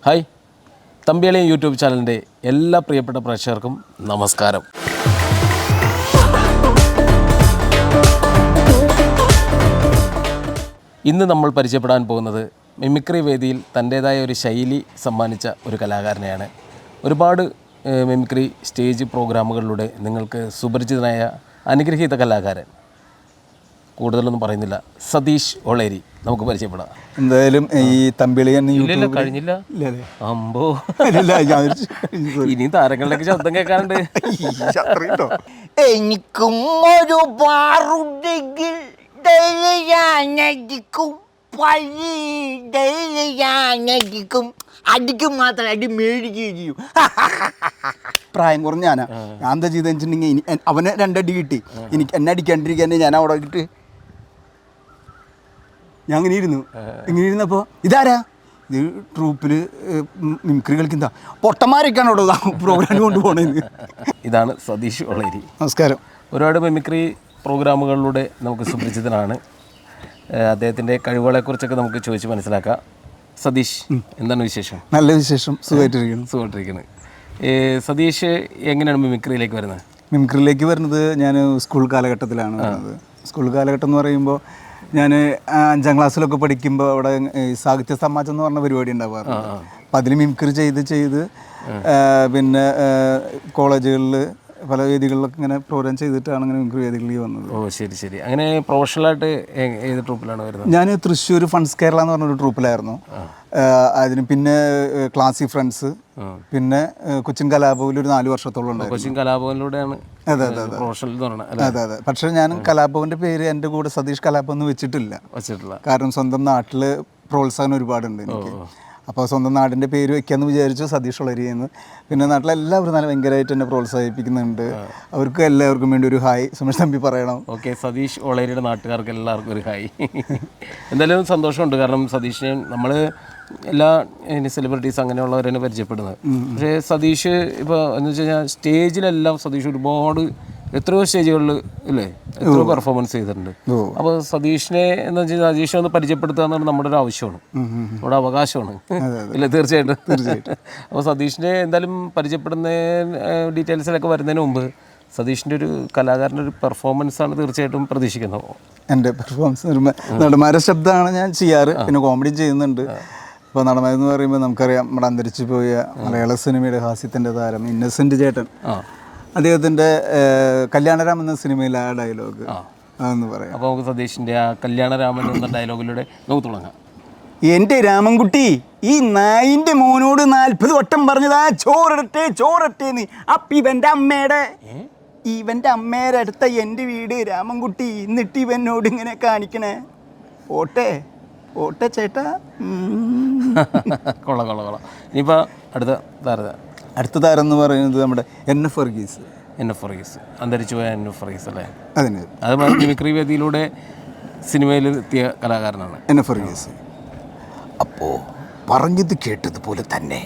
Hi, തമ്പിളി YouTube ചാനലിൻ്റെ എല്ലാ പ്രിയപ്പെട്ട പ്രേക്ഷകർക്കും നമസ്കാരം. ഇന്ന് നമ്മൾ പരിചയപ്പെടാൻ പോകുന്നത് മിമിക്രി വേദിയിൽ തൻ്റേതായ ഒരു ശൈലി സമ്മാനിച്ച ഒരു കലാകാരനെയാണ്. ഒരുപാട് മിമിക്രി സ്റ്റേജ് പ്രോഗ്രാമുകളിലൂടെ നിങ്ങൾക്ക് സുപരിചിതനായ അനുഗ്രഹീത കലാകാരൻ, കൂടുതലൊന്നും പറയുന്നില്ല, സതീഷ് ഒളേരി നമുക്ക് പരിചയപ്പെടാം. എന്തായാലും ഈ തമ്പിളിയൻ കഴിഞ്ഞില്ല അമ്പോ ഇനിയും താരങ്ങളിലേക്ക് ശബ്ദം കേൾക്കാനുണ്ട്. എനിക്കും ഒരു പാറുണ്ടെങ്കിൽ അടിക്കും മാത്രം അടി മേടിക്കുകയും ചെയ്യും. പ്രായം കുറഞ്ഞ ഞാൻ എന്താ ചെയ്തെന്ന് വെച്ചിട്ടുണ്ടെങ്കിൽ അവന് രണ്ടടി കിട്ടി, എനിക്ക് എന്നെ അടിക്കാണ്ടിരിക്കാൻ ഞാൻ അവിടെ ഇട്ട് ഞാൻ ഇങ്ങനെ ഇരുന്നപ്പോൾ ഇതാരാ, ഇത് ട്രൂപ്പിൽ മിമിക്രി കളിക്കുന്ന പൊട്ടന്മാരൊക്കെയാണ് അവിടെ പ്രോഗ്രാം കൊണ്ടുപോകണത്. ഇതാണ് സതീഷ് ഒളേരി. നമസ്കാരം. ഒരുപാട് മിമിക്രി പ്രോഗ്രാമുകളിലൂടെ നമുക്ക് സുപരിചിതനാണ്. അദ്ദേഹത്തിൻ്റെ കഴിവുകളെക്കുറിച്ചൊക്കെ നമുക്ക് ചോദിച്ച് മനസ്സിലാക്കാം. സതീഷ്, എന്താണ് വിശേഷം? നല്ല വിശേഷം, സുഖമായിട്ടിരിക്കുന്നത്. സതീഷ് എങ്ങനെയാണ് മിമിക്രിയിലേക്ക് വരുന്നത്? മിമിക്രിയിലേക്ക് വരുന്നത് ഞാൻ സ്കൂൾ കാലഘട്ടത്തിലാണ് വരുന്നത്. സ്കൂൾ കാലഘട്ടം എന്ന് പറയുമ്പോൾ ഞാൻ 5ാം ക്ലാസ്സിലൊക്കെ പഠിക്കുമ്പോൾ അവിടെ സാഹിത്യ സമാജം എന്ന് പറഞ്ഞ പരിപാടി ഉണ്ടാവാറുണ്ട്. അപ്പം അതിൽ മിമിക്രി ചെയ്ത് പിന്നെ കോളേജുകളിൽ പല വേദികളിലൊക്കെ ഇങ്ങനെ പ്രോഗ്രാം ചെയ്തിട്ടാണ് അങ്ങനെ മിമിക്രി വേദികളിൽ വന്നത്. ഓ ശരി ശരി. അങ്ങനെ പ്രൊഫഷണലായിട്ട് ഏത് ട്രൂപ്പിലാണ് വരുന്നത്? ഞാൻ തൃശ്ശൂർ ഫണ്ട്സ് കേരള എന്ന് പറഞ്ഞൊരു ട്രൂപ്പിലായിരുന്നു. അതിന് പിന്നെ ക്ലാസിക് ഫ്രണ്ട്സ്, പിന്നെ കൊച്ചിൻ കലാഭവനിൽ ഒരു 4 വർഷത്തോളം ഉണ്ടായിരുന്നു. കൊച്ചിൻ കലാഭവനിലൂടെയാണ് അതെ. പക്ഷേ ഞാൻ കലാഭവന്റെ പേര് എൻ്റെ കൂടെ സതീഷ് കലാഭവൻ എന്ന് വെച്ചിട്ടില്ല. കാരണം സ്വന്തം നാട്ടിൽ പ്രോത്സാഹനം ഒരുപാടുണ്ട് എനിക്ക്. അപ്പോൾ സ്വന്തം നാടിൻ്റെ പേര് വെക്കാമെന്ന് വിചാരിച്ചു, സതീഷ് ഒളേരിയെന്ന്. പിന്നെ നാട്ടിലെല്ലാവരും നല്ല ഭയങ്കരമായിട്ട് എന്നെ പ്രോത്സാഹിപ്പിക്കുന്നുണ്ട്. അവർക്ക് എല്ലാവർക്കും വേണ്ടി ഒരു ഹായ് സുമേഷ് തമ്പി പറയണം. ഓക്കെ, സതീഷ് ഒളേരിയുടെ നാട്ടുകാർക്ക് എല്ലാവർക്കും ഒരു ഹായ്. എന്തായാലും സന്തോഷമുണ്ട്. കാരണം സതീഷിനെ നമ്മൾ എല്ലാ സെലിബ്രിറ്റീസ് അങ്ങനെയുള്ളവരെന്നെ പരിചയപ്പെടുന്നത്. പക്ഷേ സതീഷ് ഇപ്പോൾ എന്ന് വെച്ച് കഴിഞ്ഞാൽ സ്റ്റേജിലെല്ലാം സതീഷ് ഒരുപാട് എത്രയോ സ്റ്റേജുകളിൽ ഇല്ലേ, എത്രയോ പെർഫോമൻസ് ചെയ്തിട്ടുണ്ട്. അപ്പോൾ സതീഷിനെ എന്ന് വെച്ചാൽ സതീഷിനെ ഒന്ന് പരിചയപ്പെടുത്തുക എന്നുള്ളത് നമ്മുടെ ഒരു ആവശ്യമാണ്, നമ്മുടെ അവകാശമാണ്, ഇല്ലേ? തീർച്ചയായിട്ടും. അപ്പോൾ സതീഷിനെ എന്തായാലും പരിചയപ്പെടുന്ന ഡീറ്റെയിൽസിലൊക്കെ വരുന്നതിന് മുമ്പ് സതീഷിൻ്റെ ഒരു കലാകാരൻ്റെ ഒരു പെർഫോമൻസാണ് തീർച്ചയായിട്ടും പ്രതീക്ഷിക്കുന്നത്. എൻ്റെ പെർഫോമൻസ് നടന്മാരുടെ ശബ്ദമാണ് ഞാൻ ചെയ്യാറ്, പിന്നെ കോമഡി ചെയ്യുന്നുണ്ട്. ഇപ്പോൾ നടന്മാരെന്ന് പറയുമ്പോൾ നമുക്കറിയാം, നമ്മുടെ അന്തരിച്ചു പോയ മലയാള സിനിമയുടെ ഹാസ്യത്തിൻ്റെ താരം ഇന്നസെൻ്റ് ചേട്ടൻ, അദ്ദേഹത്തിൻ്റെ കല്യാണരാമൻ എന്ന സിനിമയിലെ ആ ഡയലോഗ് അതൊന്ന് പറയാം. അപ്പോൾ നമുക്ക് സതീഷിൻ്റെ ആ കല്യാണരാമൻ എന്ന ഡയലോഗിലൂടെ നമുക്ക് തുടങ്ങാം. എൻ്റെ രാമൻകുട്ടി, ഈ നായിൻ്റെ മോനോട് 40 വട്ടം പറഞ്ഞതാ ചോറിടട്ടേന്ന്. അപ്പം ഇവൻ്റെ അമ്മയുടെ അടുത്ത എൻ്റെ വീട് രാമൻകുട്ടി, എന്നിട്ട് ഇവനോട് ഇങ്ങനെ കാണിക്കണേ. ഓട്ടെ ചേട്ടാ. കൊള്ളാം. ഇനിയിപ്പോൾ അടുത്ത താരം എന്ന് പറയുന്നത് നമ്മുടെ NF വർഗീസ്, അന്തരിച്ചു പോയ NF വർഗീസ് അല്ലേ? അതിന് അത് മിമിക്രി വേദിയിലൂടെ സിനിമയിൽ എത്തിയ കലാകാരനാണ് NF വർഗീസ്. അപ്പോൾ പറഞ്ഞത് കേട്ടതുപോലെ തന്നെ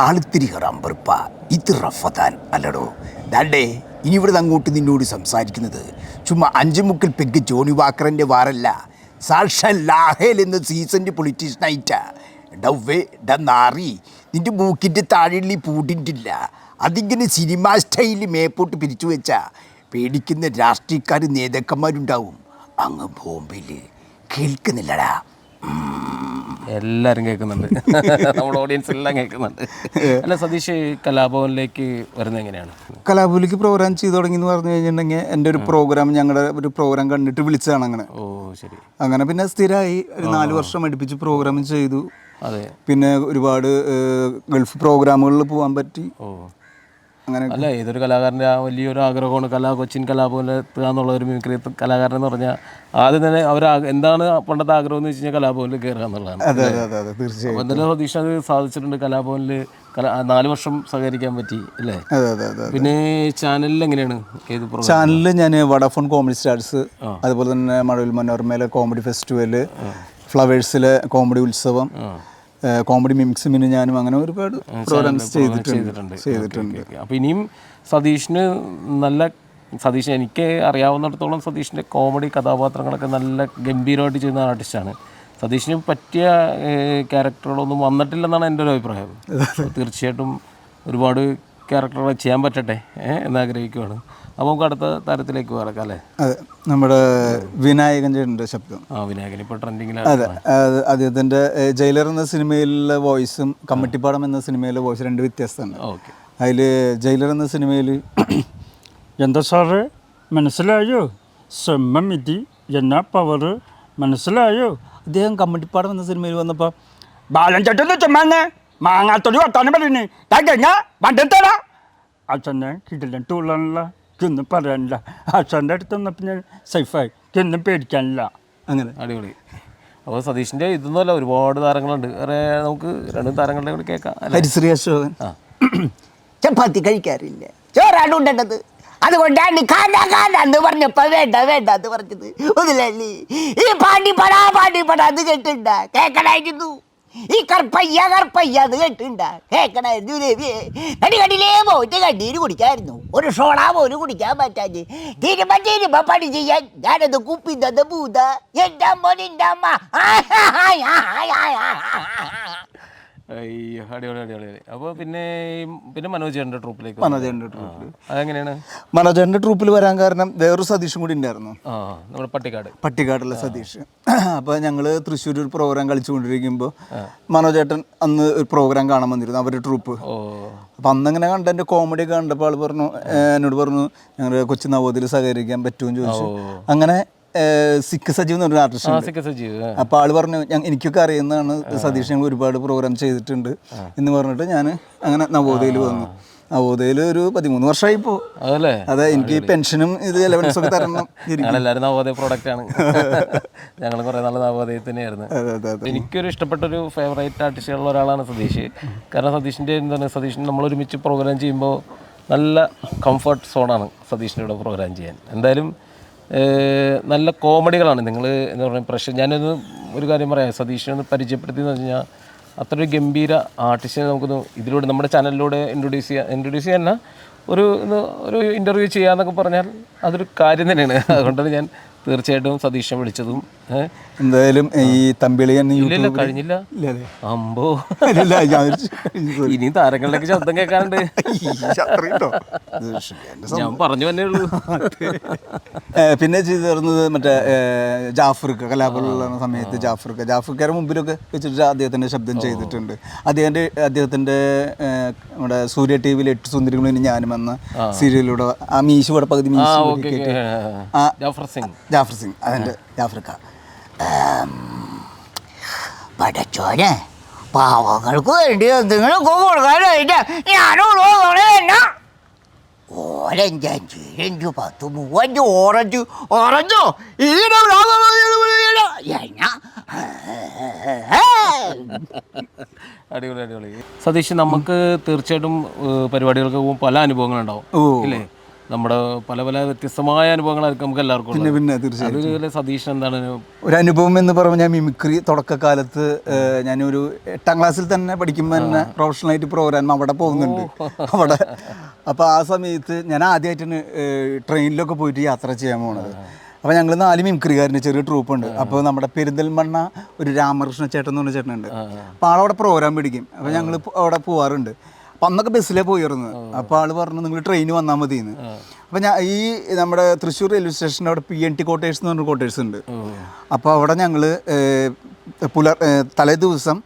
ആളിത്തിരി ഹറാമ്പറുപ്പ, ഇത് റഫദാൻ അല്ലടോ. ദാണ്ടേ ഇനി ഇവിടെ അങ്ങോട്ട് നിന്നോട് സംസാരിക്കുന്നത് ചുമ്മാ 5 മുക്കിൽ പെഗ് ജോണി വാക്കറിൻ്റെ വാറല്ല, സാക്ഷാൽ ലാഹേൽ എന്ന സീസണിൻ്റെ പൊളിറ്റീഷ്യനായിട്ടാ. ഡവ്വേ നാറി, നിൻ്റെ മൂക്കിൻ്റെ താഴെയുള്ളി പൂട്ടിട്ടില്ല. അതിങ്ങനെ സിനിമ സ്റ്റൈലിൽ മേപ്പോട്ട് പിരിച്ചു വെച്ചാ പേടിക്കുന്ന രാഷ്ട്രീയക്കാർ നേതാക്കന്മാരുണ്ടാവും അങ്ങ് ബോംബെയിൽ. കേൾക്കുന്നില്ലടാ? എല്ലാവരും കേൾക്കുന്നുണ്ട്, നമ്മുടെ ഓഡിയൻസ് എല്ലാം കേൾക്കുന്നുണ്ട്. അല്ല സതീഷ്, കലാഭവനിലേക്ക് വരുന്നത് എങ്ങനെയാണ്? കലാഭവനിലേക്ക് പ്രോഗ്രാം ചെയ്തു തുടങ്ങിയെന്ന് പറഞ്ഞു കഴിഞ്ഞിട്ടുണ്ടെങ്കിൽ എൻ്റെ ഒരു പ്രോഗ്രാം, ഞങ്ങളുടെ ഒരു പ്രോഗ്രാം കണ്ടിട്ട് വിളിച്ചതാണ് അങ്ങനെ. ഓ ശരി. അങ്ങനെ പിന്നെ സ്ഥിരമായി ഒരു 4 വർഷം അടുപ്പിച്ച് പ്രോഗ്രാം ചെയ്തു. അതെ. പിന്നെ ഒരുപാട് ഗൾഫ് പ്രോഗ്രാമുകളിൽ പോകാൻ പറ്റി. അങ്ങനെ അല്ല, ഏതൊരു കലാകാരൻ്റെ ആ വലിയൊരു ആഗ്രഹമാണ് കൊച്ചിൻ കലാഭവനിൽ എത്തുക എന്നുള്ള ഒരു മിമിക്രി കലാകാരൻ എന്ന് പറഞ്ഞാൽ ആദ്യം തന്നെ അവർ എന്താണ് പണ്ടത്തെ ആഗ്രഹം എന്ന് വെച്ച് കഴിഞ്ഞാൽ കലാഭവനിൽ കയറുക എന്നുള്ളതാണ്. അതെ തീർച്ചയായും. അപ്പോൾ എന്തായാലും സതീഷ് അത് സാധിച്ചിട്ടുണ്ട്. കലാഭവനിൽ 4 വർഷം സഹകരിക്കാൻ പറ്റി അല്ലേ? അതെ. പിന്നെ ചാനലിൽ എങ്ങനെയാണ്? ഏത് പ്രോഗ്രാം? ചാനലിൽ ഞാൻ വഡാഫോൺ കോമഡി സ്റ്റാർസ്, അതുപോലെ തന്നെ മഴവിൽ മനോരമയിലെ കോമഡി ഫെസ്റ്റിവൽ, ഫ്ലവേഴ്സിലെ കോമഡി ഉത്സവം, കോമഡി മിമിക്സിന് ഞാനും അങ്ങനെ ഒരുപാട് പ്രോഗ്രാംസ് ചെയ്തിട്ടുണ്ട്. അപ്പോൾ ഇനിയും സതീഷിന് എനിക്ക് അറിയാവുന്നിടത്തോളം സതീഷിൻ്റെ കോമഡി കഥാപാത്രങ്ങളൊക്കെ നല്ല ഗംഭീരമായിട്ട് ചെയ്യുന്ന ആർട്ടിസ്റ്റാണ്. സതീഷിന് പറ്റിയ ക്യാരക്ടറുകളൊന്നും വന്നിട്ടില്ലെന്നാണ് എൻ്റെ ഒരു അഭിപ്രായം. തീർച്ചയായിട്ടും ഒരുപാട് ക്യാരക്ടറുകൾ ചെയ്യാൻ പറ്റട്ടെ എന്നാഗ്രഹിക്കുകയാണ്. അപ്പോൾ നമുക്ക് അടുത്ത താരത്തിലേക്ക് കടക്കാം അല്ലേ? അതെ, നമ്മുടെ വിനായകൻ ചേട്ടൻ്റെ ശബ്ദം. വിനായകൻ ഇപ്പോൾ ട്രെൻഡിങ്ങിലാണ്. അതെ, അദ്ദേഹത്തിൻ്റെ ജയിലർ എന്ന സിനിമയിലെ വോയിസും കമ്മട്ടിപ്പാടം എന്ന സിനിമയിലെ വോയിസ് രണ്ട് വ്യത്യാസമാണ്. ഓക്കെ. അതിൽ ജയിലർ എന്ന സിനിമയിൽ എന്താ സാറ് മനസ്സിലായോ, സെമ്മമിതി എന്നാ പവർ മനസ്സിലായോ. അദ്ദേഹം കമ്മട്ടിപ്പാടം എന്ന സിനിമയിൽ വന്നപ്പോൾ ബാലൻ ചേട്ടൻ്റെ ചുമ്മാ മാങ്ങാത്തൊടി വർത്താനം പറയുന്നേ കഴിഞ്ഞ വണ്ടത്തറ അച്ഛനെ കിട്ടില്ല ടൂളാണല്ല ഒന്നും പറയാനില്ല. അച്ഛൻ്റെ അടുത്ത് വന്നപ്പോൾ ഞാൻ സേഫായി, ഒന്നും പേടിക്കാനില്ല. അങ്ങനെ അടിപൊളി. അപ്പോൾ സതീഷിൻ്റെ ഇതൊന്നുമല്ല, ഒരുപാട് താരങ്ങളുണ്ട്. വേറെ നമുക്ക് രണ്ട് താരങ്ങളുടെ കൂടെ കേൾക്കാം. ഹരിശ്രീ അശോകൻ. ചപ്പാത്തി കഴിക്കാറില്ല, ചോറാണ് ഉണ്ടത്, അതുകൊണ്ടാണ് കാലാന്ന് പറഞ്ഞപ്പോ വേണ്ട വേണ്ട എന്ന് പറഞ്ഞത്. മുതലല്ലേ ഈ പാണ്ടിപ്പടാ അത് കേട്ടിണ്ട കേക്കണായിരുന്നു. ഈ കർപ്പയ്യ അത് കേട്ടിണ്ട കേക്കണായിരുന്നു. കടിയിലേ പോയിട്ട് കണ്ണീര് കുടിക്കായിരുന്നു. ഒരു സോഡ പോലും കുടിക്കാൻ പറ്റാഞ്ഞ് തിരുമ്പ പണി ചെയ്യാൻ ഞാനത് കുപ്പി തന്ന പൂത എൻ്റെ അമ്മ നിൻ്റെ അമ്മ. അയ്യോ, അടിപൊളി അടിപൊളി. അപ്പോൾ പിന്നെ മനോജേട്ടൻ്റെ ട്രൂപ്പിലേക്ക്. മനോജേട്ടൻ്റെ ട്രൂപ്പിൽ അതെങ്ങനെയാണ്? മനോജേട്ടൻ്റെ ട്രൂപ്പിൽ വരാൻ കാരണം വേറൊരു സതീഷും കൂടി ഉണ്ടായിരുന്നു. നമ്മുടെ പട്ടിക്കാടുള്ള സതീഷ്. അപ്പോൾ ഞങ്ങൾ തൃശ്ശൂർ ഒരു പ്രോഗ്രാം കളിച്ചുകൊണ്ടിരിക്കുമ്പോൾ മനോജേട്ടൻ അന്ന് ഒരു പ്രോഗ്രാം കാണാൻ വന്നിരുന്നു, അവരുടെ ട്രൂപ്പ്. അപ്പം അന്നങ്ങനെ കണ്ട എൻ്റെ കോമഡി കണ്ടപ്പോൾ ആൾ പറഞ്ഞു, എന്നോട് പറഞ്ഞു ഞങ്ങൾ കൊച്ചി നവോദയയിൽ സഹകരിക്കാൻ പറ്റുമെന്ന് ചോദിച്ചു. അങ്ങനെ സിക്ക് സജീവ് എന്ന് പറഞ്ഞൊരു ആർട്ടിസ്റ്റ്. അപ്പോൾ ആള് പറഞ്ഞു എനിക്കൊക്കെ അറിയുന്നതാണ് സതീഷ്, ഞങ്ങൾ ഒരുപാട് പ്രോഗ്രാം ചെയ്തിട്ടുണ്ട് എന്ന് പറഞ്ഞിട്ട് ഞാൻ അങ്ങനെ നവോദയയിൽ വന്നു. നവോദയയിൽ ഒരു 13 വർഷമായി ഇപ്പോൾ. അതെ, എനിക്ക് പെൻഷനും ഇത് അലവൻസും ഒക്കെ തരണം. എല്ലാവരും നവോദയ പ്രോഡക്റ്റ് ആണ്. ഞങ്ങൾ കുറേ നാൾ നവോദയത്തിൽ തന്നെയായിരുന്നു. എനിക്കൊരു ഇഷ്ടപ്പെട്ടൊരു ഫേവറേറ്റ് ആർട്ടിസ്റ്റുള്ള ഒരാളാണ് സതീഷ്. കാരണം സതീഷിൻ്റെ എന്താണ്, സതീഷിന് നമ്മൾ ഒരുമിച്ച് പ്രോഗ്രാം ചെയ്യുമ്പോൾ നല്ല കംഫർട്ട് സോണാണ് സതീഷിൻ്റെ കൂടെ പ്രോഗ്രാം ചെയ്യാൻ. എന്തായാലും നല്ല കോമഡികളാണ് നിങ്ങൾ എന്താ പറയുക പ്രശ്നം. ഞാനൊന്ന് ഒരു കാര്യം പറയാം, സതീഷിനെ ഒന്ന് പരിചയപ്പെടുത്തിയെന്ന് വെച്ച് കഴിഞ്ഞാൽ അത്ര ഒരു ഗംഭീര ആർട്ടിസ്റ്റിനെ നമുക്കൊന്ന് ഇതിലൂടെ നമ്മുടെ ചാനലിലൂടെ ഇൻട്രൊഡ്യൂസ് ചെയ്യാൻ ഒരു ഇൻ്റർവ്യൂ ചെയ്യാന്നൊക്കെ പറഞ്ഞാൽ അതൊരു കാര്യം തന്നെയാണ്. അതുകൊണ്ടാണ് ഞാൻ തീർച്ചയായിട്ടും സതീഷിനെ വിളിച്ചതും. എന്തായാലും ഈ തമ്പിളിയൻ കഴിഞ്ഞില്ല അമ്പോ, ഇനിയും താരങ്ങളിലേക്ക് ശബ്ദം കേൾക്കാനുണ്ട്. ഞാൻ പറഞ്ഞു തന്നെ ഉള്ളൂ. പിന്നെ ചെയ്തു തരുന്നത് മറ്റേ ജാഫർക്ക് കലാപുള്ള സമയത്ത് ജാഫർക്കാരുടെ മുമ്പിലൊക്കെ വെച്ചിട്ട് അദ്ദേഹത്തിൻ്റെ ശബ്ദം ചെയ്തിട്ടുണ്ട്. അദ്ദേഹത്തിൻ്റെ നമ്മുടെ സൂര്യ ടി വിയിൽ 8 സുന്ദരികളും ഞാനും എന്ന സീരിയലിലൂടെ ആ മീശുവിടെ പകുതി ജാഫർ സിംഗ് അതിൻ്റെ ജാഫർക്ക. പടച്ചോനെ, പാവങ്ങൾക്ക് വേണ്ടി എന്തെങ്കിലുമൊക്കെ കൊടുക്കാനായിട്ട് ഞാനോട് ഓരഞ്ച് 5 10 30 ഓറഞ്ചോ അടിപൊളി അടിപൊളി. സതീഷ്, നമുക്ക് തീർച്ചയായിട്ടും പരിപാടികൾക്ക് പോകുമ്പോൾ പല അനുഭവങ്ങളുണ്ടാവും ഇല്ലേ? നമ്മുടെ പല പല വ്യത്യസ്തമായ അനുഭവങ്ങളായിരിക്കും നമുക്ക് എല്ലാവർക്കും. പിന്നെ തീർച്ചയായും സതീഷ് എന്താണ് ഒരു അനുഭവം എന്ന് പറയുമ്പോൾ, ഞാൻ മിമിക്രി തുടക്കകാലത്ത് ഞാനൊരു 8ാം ക്ലാസ്സിൽ തന്നെ പഠിക്കുമ്പോൾ തന്നെ പ്രൊഫഷണലായിട്ട് പ്രോഗ്രാം അവിടെ പോകുന്നുണ്ട് അവിടെ. അപ്പോൾ ആ സമയത്ത് ഞാൻ ആദ്യമായിട്ടാണ് ട്രെയിനിലൊക്കെ പോയിട്ട് യാത്ര ചെയ്യാൻ പോകുന്നത്. അപ്പോൾ ഞങ്ങൾ 4 മിമിക്രിക്കാരൻ്റെ ചെറിയ ട്രൂപ്പുണ്ട്. അപ്പോൾ നമ്മുടെ പെരിന്തൽമണ്ണ ഒരു രാമകൃഷ്ണ ചേട്ടൻ എന്ന് പറഞ്ഞ ചേട്ടനുണ്ട്. അപ്പോൾ ആളവിടെ പ്രോഗ്രാം പിടിക്കും. അപ്പോൾ ഞങ്ങൾ അവിടെ പോവാറുണ്ട്. അപ്പം അന്നൊക്കെ ബസ്സിലേ പോയിരുന്നത്. അപ്പോൾ ആൾ പറഞ്ഞു നിങ്ങൾ ട്രെയിന് വന്നാൽ മതി എന്ന്. അപ്പോൾ ഞാൻ ഈ നമ്മുടെ തൃശ്ശൂർ റെയിൽവേ സ്റ്റേഷൻ്റെ അവിടെ PNT ക്വാർട്ടേഴ്സ് എന്ന് പറഞ്ഞൊരു ക്വാർട്ടേഴ്സ് ഉണ്ട്. അപ്പോൾ അവിടെ ഞങ്ങൾ തലേ ദിവസം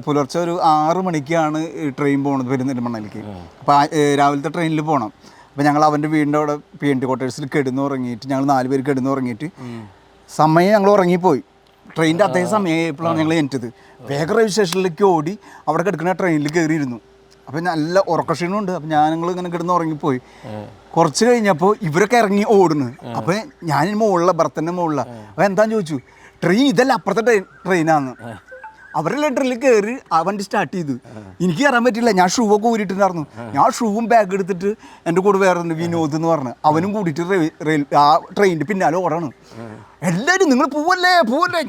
പുലർച്ചെ ഒരു 6 മണിക്കാണ് ട്രെയിൻ പോകുന്നത് പെരിന്തൽമണ്ണയിലേക്ക്. അപ്പോൾ രാവിലത്തെ ട്രെയിനിൽ പോകണം. അപ്പോൾ ഞങ്ങൾ അവൻ്റെ വീടിൻ്റെ അവിടെ PNT ക്വാർട്ടേഴ്സിൽ കിടന്നുറങ്ങിയിട്ട് ഞങ്ങൾ 4 പേര് കിടന്നുറങ്ങിയിട്ട് സമയം ഞങ്ങൾ ഉറങ്ങിപ്പോയി. ട്രെയിനിൻ്റെ അതേ സമയമായപ്പോഴാണ് ഞങ്ങൾ എണീറ്റത്. വേഗം റെയിൽവേ സ്റ്റേഷനിലേക്ക് ഓടി അവിടെ കിടക്കുന്ന ട്രെയിനിൽ കയറിയിരുന്നു. അപ്പം നല്ല ഉറക്കക്ഷീണമുണ്ട്. അപ്പം ഞങ്ങൾ ഇങ്ങനെ കിടന്ന് ഉറങ്ങിപ്പോയി. കുറച്ച് കഴിഞ്ഞപ്പോൾ ഇവരൊക്കെ ഇറങ്ങി ഓടുന്നു. അപ്പം ഞാൻ മുകളിലെ ബർത്തിൻ്റെ മുകളിലാണ്. അപ്പോൾ എന്താണെന്ന് ചോദിച്ചു, ട്രെയിൻ ഇതല്ല അപ്പുറത്തെ ട്രെയിനാണ്. അവരെല്ലാം ട്രെയിനിൽ കയറി ആ വണ്ടി സ്റ്റാർട്ട് ചെയ്തു. എനിക്ക് കയറാൻ പറ്റില്ല, ഞാൻ ഷൂ ഒക്കെ ഊരിയിട്ടുണ്ടായിരുന്നു. ഞാൻ ഷൂവും ബാഗ് എടുത്തിട്ട് എൻ്റെ കൂടെ വേറെ വിനോദ് എന്ന് പറഞ്ഞ് അവനും കൂടിയിട്ട് ആ ട്രെയിനിൻ്റെ പിന്നാലെ ഓടണം. എല്ലാവരും നിങ്ങൾ പോവല്ലേ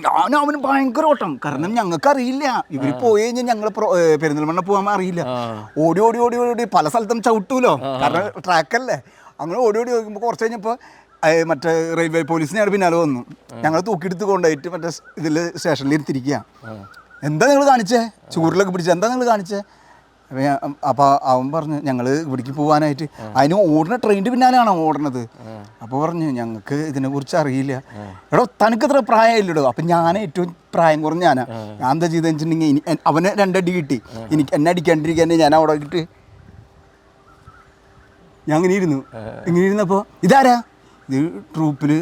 ഞാനും അവനും ഭയങ്കര ഓട്ടം. കാരണം ഞങ്ങൾക്ക് അറിയില്ല, ഇവർ പോയി കഴിഞ്ഞാൽ ഞങ്ങൾ പെരിന്തൽമണ്ണ പോകാൻ അറിയില്ല. ഓടി ഓടി ഓടി ഓടി പല സ്ഥലത്തും ചവിട്ടൂലോ, കാരണം ട്രാക്കല്ലേ. അങ്ങനെ ഓടി ഓടി നോക്കുമ്പോൾ കുറച്ച് കഴിഞ്ഞപ്പോൾ മറ്റേ റെയിൽവേ പോലീസിനെ അവിടെ പിന്നാലെ വന്നു. ഞങ്ങൾ തൂക്കിയെടുത്ത് കൊണ്ടുപോയിട്ട് മറ്റേ ഇതിൽ സ്റ്റേഷനിൽ ഇരുത്തിരിക്കുക. എന്താ നിങ്ങൾ കാണിച്ചേ, ചൂരിലൊക്കെ പിടിച്ചത് എന്താ നിങ്ങൾ കാണിച്ചേ? അപ്പോൾ അവൻ പറഞ്ഞു ഞങ്ങൾ ഇവിടേക്ക് പോകാനായിട്ട്. അതിന് ഓടുന്ന ട്രെയിനിൻ്റെ പിന്നാലെയാണോ ഓടണത്? അപ്പോൾ പറഞ്ഞു ഞങ്ങൾക്ക് ഇതിനെക്കുറിച്ച് അറിയില്ല. എടോ തനിക്ക് ഇത്ര പ്രായമില്ലടോ. അപ്പം ഞാൻ ഏറ്റവും പ്രായം കുറഞ്ഞ ഞാൻ എന്താ ചെയ്തതെന്ന് വെച്ചിട്ടുണ്ടെങ്കിൽ അവന് 2 അടി കിട്ടി, എനിക്ക് എന്നെ അടിക്കാണ്ടിരിക്കാൻ ഞാൻ അവിടെ ഇട്ട് ഞാൻ ഇങ്ങനെ ഇരുന്നപ്പോൾ ഇതാരാ, ഇത് ട്രൂപ്പിൽ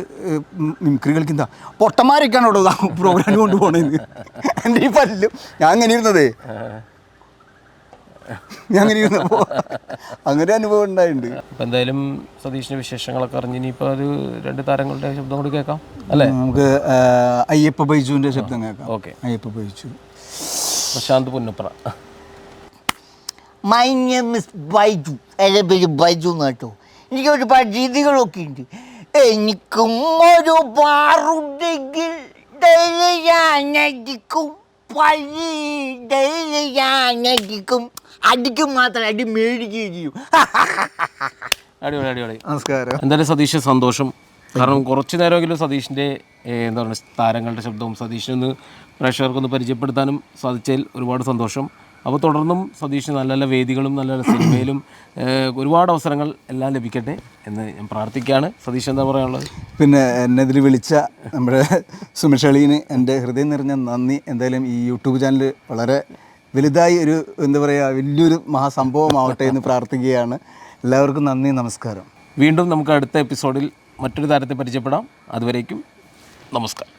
മിമിക്രി കളിക്കുന്ന പൊട്ടന്മാരൊക്കെയാണ് അവിടെ പ്രോഗ്രാം കൊണ്ടുപോകണത്. എൻ്റെ ഈ പല്ലും ഞാൻ അങ്ങനെ ഇരുന്നതേ, ഞാൻ അങ്ങനെ ഇരുന്നപ്പോൾ അങ്ങനെ അനുഭവം ഉണ്ടായിട്ടുണ്ട്. അപ്പം എന്തായാലും സതീഷിൻ്റെ വിശേഷങ്ങളൊക്കെ അറിഞ്ഞ് ഇനിയിപ്പോൾ ഒരു 2 താരങ്ങളുടെ ശബ്ദം കൂടി കേൾക്കാം അല്ലേ? നമുക്ക് അയ്യപ്പ ബൈജുവിൻ്റെ ശബ്ദം കേൾക്കാം. Okay. Ayyappa Baiju. Prashanth Punnapra. My name is Baiju. എൻ്റെ പേര് ബൈജു എന്നാട്ടോ. എനിക്ക് ഒരുപാട് രീതികളൊക്കെ ഉണ്ട്. എനിക്കും ഒരു ബാറുണ്ടെങ്കിൽ ഡെയിലി ഞാനടിക്കും, പള്ളി ഡെയിലി ഞാനടിക്കും, അടിക്കും മാത്രം അടി മേടിക്കുകയും ചെയ്യും. അടിപൊളി അടിപൊളി. നമസ്കാരം. എന്തായാലും സതീഷ് സന്തോഷം. കാരണം കുറച്ച് നേരമെങ്കിലും സതീഷിൻ്റെ എന്താ പറയുക താരങ്ങളുടെ ശബ്ദവും സതീഷിനൊന്ന് പ്രേക്ഷകർക്കൊന്ന് പരിചയപ്പെടുത്താനും സാധിച്ചതിൽ ഒരുപാട് സന്തോഷം. അപ്പോൾ തുടർന്നും സതീഷിന് നല്ല നല്ല വേദികളും നല്ല നല്ല സിനിമയിലും ഒരുപാട് അവസരങ്ങൾ എല്ലാം ലഭിക്കട്ടെ എന്ന് ഞാൻ പ്രാർത്ഥിക്കുകയാണ്. സതീഷ് എന്താ പറയാനുള്ളത്? പിന്നെ എന്നെ ഇതിൽ വിളിച്ച നമ്മുടെ സുമേഷ് അളീന് എൻ്റെ ഹൃദയം നിറഞ്ഞ നന്ദി. എന്തായാലും ഈ യൂട്യൂബ് ചാനൽ വളരെ വലുതായി ഒരു എന്താ പറയുക വലിയൊരു മഹാസംഭവമാവട്ടെ എന്ന് പ്രാർത്ഥിക്കുകയാണ്. എല്ലാവർക്കും നന്ദി, നമസ്കാരം. വീണ്ടും നമുക്ക് അടുത്ത എപ്പിസോഡിൽ മറ്റൊരു താരത്തെ പരിചയപ്പെടാം. അതുവരേക്കും നമസ്കാരം.